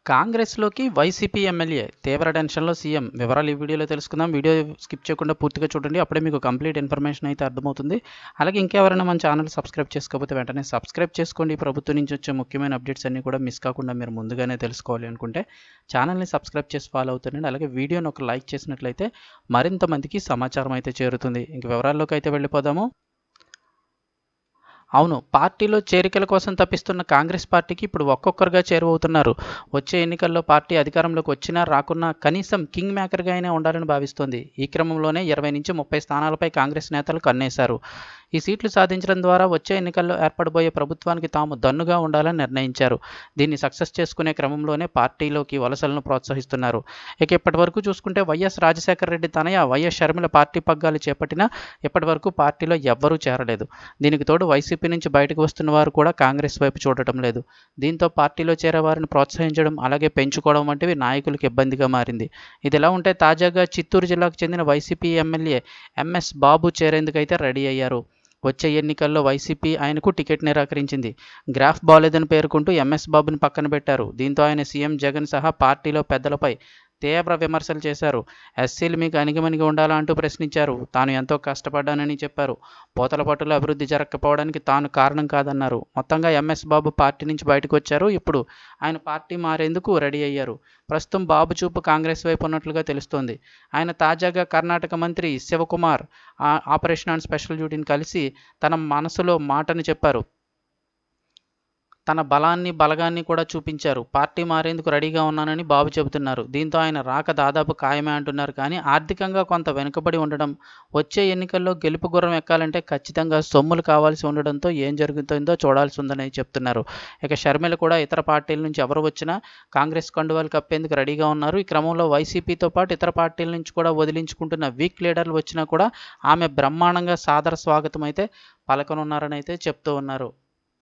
కాంగ్రెస్‌లోకి YCP MLA తీవ్ర టెన్షన్‌లో సీఎం. వివరాలు ఈ వీడియోలో తెలుసుకుందాం. వీడియో స్కిప్ చేయకుండా పూర్తిగా చూడండి. అప్పుడే మీకు కంప్లీట్ ఇన్ఫర్మేషన్ అయితే అర్థమవుతుంది. అలాగే ఇంకెవరైనా మన ఛానల్ సబ్స్క్రైబ్ చేసుకోకపోతే వెంటనే సబ్స్క్రైబ్ చేసుకోండి. ఈ ప్రభుత్వం నుంచి వచ్చే ముఖ్యమైన అప్డేట్స్ అన్నీ కూడా మిస్ కాకుండా మీరు ముందుగానే తెలుసుకోవాలి అనుకుంటే ఛానల్‌ని సబ్స్క్రైబ్ చేసి ఫాలో అవుతుండండి. అలాగే వీడియోని ఒక లైక్ చేసినట్లయితే మరింత మందికి సమాచారం అయితే చేరుతుంది. ఇంక వివరాల్లోకి అయితే వెళ్ళిపోదాము. అవును. పార్టీలో చేరికల కోసం తపిస్తున్న కాంగ్రెస్ పార్టీకి ఇప్పుడు ఒక్కొక్కరుగా చేరువవుతున్నారు. వచ్చే ఎన్నికల్లో పార్టీ అధికారంలోకి వచ్చినా రాకున్నా కనీసం కింగ్ మేకర్‌గా అయినా ఉండాలని భావిస్తోంది. ఈ క్రమంలోనే 20-30 స్థానాలపై కాంగ్రెస్ నేతలు కన్నేశారు. ఈ సీట్లు సాధించడం ద్వారా వచ్చే ఎన్నికల్లో ఏర్పడబోయే ప్రభుత్వానికి తాము దన్నుగా ఉండాలని నిర్ణయించారు. దీన్ని సక్సెస్ చేసుకునే క్రమంలోనే పార్టీలోకి వలసలను ప్రోత్సహిస్తున్నారు. ఇక ఇప్పటివరకు చూసుకుంటే వైఎస్ రాజశేఖర రెడ్డి తనయ వైఎస్ షర్మిల పార్టీ పగ్గాలు చేపట్టినా ఇప్పటివరకు పార్టీలో ఎవ్వరూ చేరలేదు. దీనికి తోడు వైసీపీ నుంచి బయటకు వస్తున్న వారు కూడా కాంగ్రెస్ వైపు చూడటం లేదు. దీంతో పార్టీలో చేరే వారిని ప్రోత్సహించడం అలాగే పెంచుకోవడం వంటివి నాయకులకు ఇబ్బందిగా మారింది. ఇదిలా ఉంటే తాజాగా చిత్తూరు జిల్లాకు చెందిన వైసీపీ ఎమ్మెల్యే ఎంఎస్ బాబు చేరేందుకైతే రెడీ అయ్యారు. వచ్చే ఎన్నికల్లో వైసీపీ ఆయనకు టికెట్ నిరాకరించింది. గ్రాఫ్ బాలేదని పేర్కొంటూ ఎంఎస్ బాబుని పక్కన పెట్టారు. దీంతో ఆయన సీఎం జగన్ సహా పార్టీలో పెద్దలపై తీవ్ర విమర్శలు చేశారు. ఎస్సీలు మీకు అణిగిమణిగి ఉండాలా అంటూ ప్రశ్నించారు. తాను ఎంతో కష్టపడ్డానని చెప్పారు. పోతలపట్టులో అభివృద్ధి జరగకపోవడానికి తాను కారణం కాదన్నారు. మొత్తంగా ఎంఎస్ బాబు పార్టీ నుంచి బయటకు వచ్చారు. ఇప్పుడు ఆయన పార్టీ మారేందుకు రెడీ అయ్యారు. ప్రస్తుతం బాబు చూపు కాంగ్రెస్ వైపు ఉన్నట్లుగా తెలుస్తోంది. ఆయన తాజాగా కర్ణాటక మంత్రి శివకుమార్ ఆపరేషన్ అండ్ స్పెషల్ డ్యూటీని కలిసి తన మనసులో మాటను చెప్పారు. తన బలగాన్ని కూడా చూపించారు. పార్టీ మారేందుకు రెడీగా ఉన్నానని బాబు చెబుతున్నారు. దీంతో ఆయన రాక దాదాపు ఖాయమే అంటున్నారు. కానీ ఆర్థికంగా కొంత వెనుకబడి ఉండడం, వచ్చే ఎన్నికల్లో గెలుపు గుర్రం ఎక్కాలంటే ఖచ్చితంగా సొమ్ములు కావాల్సి ఉండడంతో ఏం జరుగుతుందో చూడాల్సి ఉందని చెప్తున్నారు. ఇక షర్మిల కూడా ఇతర పార్టీల నుంచి ఎవరు వచ్చినా కాంగ్రెస్ కండువాలు కప్పేందుకు రెడీగా ఉన్నారు. ఈ క్రమంలో వైసీపీతో పాటు ఇతర పార్టీల నుంచి కూడా వదిలించుకుంటున్న వీక్ లీడర్లు వచ్చినా కూడా ఆమె బ్రహ్మాండంగా సాదర స్వాగతం అయితే పలకనున్నారని అయితే చెప్తూ ఉన్నారు.